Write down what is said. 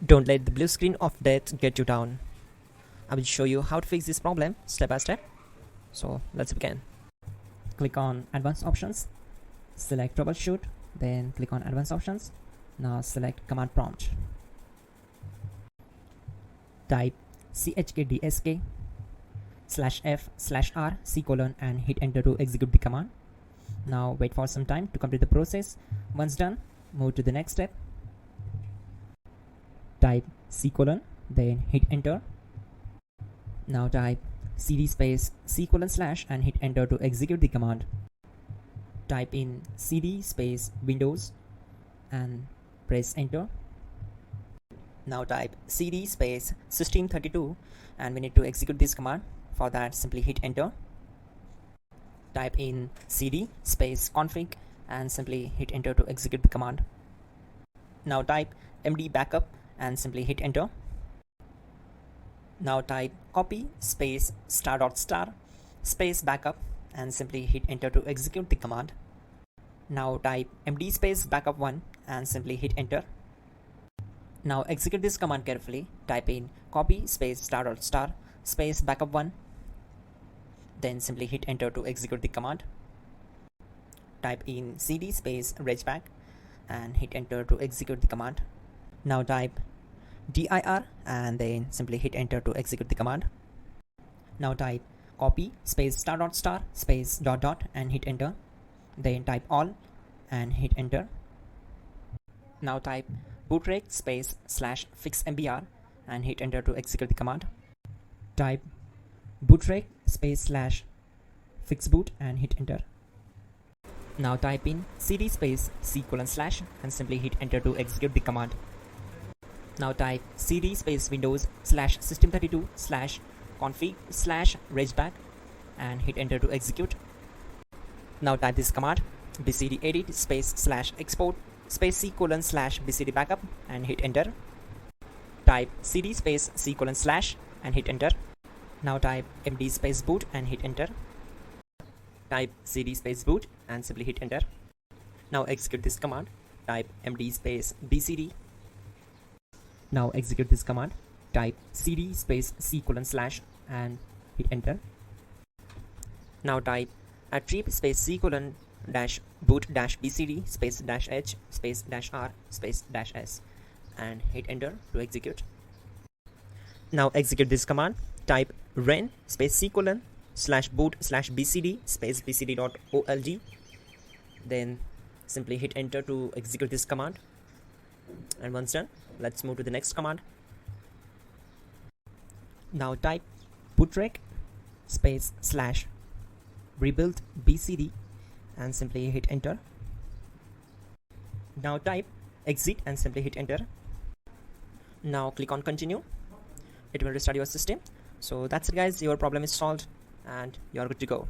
Don't let the blue screen of death get you down. I will show you how to fix this problem step by step. So let's begin. Click on Advanced Options, select Troubleshoot, then click on Advanced Options. Now select Command Prompt. Type chkdsk/f/r:/c: and hit enter to execute the command. Now wait for some time to complete the process. Once done, move to the next step. Type c:, then hit enter. Now type cd space c:/ and hit enter to execute the command. Type in cd space Windows and press enter. Now type cd space system32 and we need to execute this command. For that, simply hit enter. Type in cd space config and simply hit enter to execute the command. Now type md backup and simply hit enter. Now type copy space *** space backup and simply hit enter to execute the command. Now type md space backup1 and simply hit enter. Now execute this command carefully. Type in copy space ** space backup1, then simply hit enter to execute the command. Type in cd space regback and hit enter to execute the command. Now type dir and then simply hit enter to execute the command. Now type copy space ** space ... and hit enter. Then type all and hit enter. Now type bootrec space /fixmbr and hit enter to execute the command. Type bootrec space /fixboot and hit enter. Now type in cd space c:/ and simply hit enter to execute the command. Now type cd space Windows /system32/config/regback and hit enter to execute. Now type this command bcd edit space /export space c:/ bcd backup and hit enter. Type cd space c:/ and hit enter. Now type md space boot and hit enter. Type cd space boot and simply hit enter. Now execute this command. Type md space bcd. Now execute this command. Type cd space c:/ and hit enter. Now type attrib space c:/ boot bcd space -h space -r space -s and hit enter to execute. Now execute this command. Type ren space c:/ /boot /bcd space bcd.old, then simply hit enter to execute this command. And once done, let's move to the next command. Now type bootrec space /rebuild bcd and simply hit enter. Now type exit and simply hit enter. Now click on continue. It will restart your system. So that's it guys, your problem is solved and you are good to go.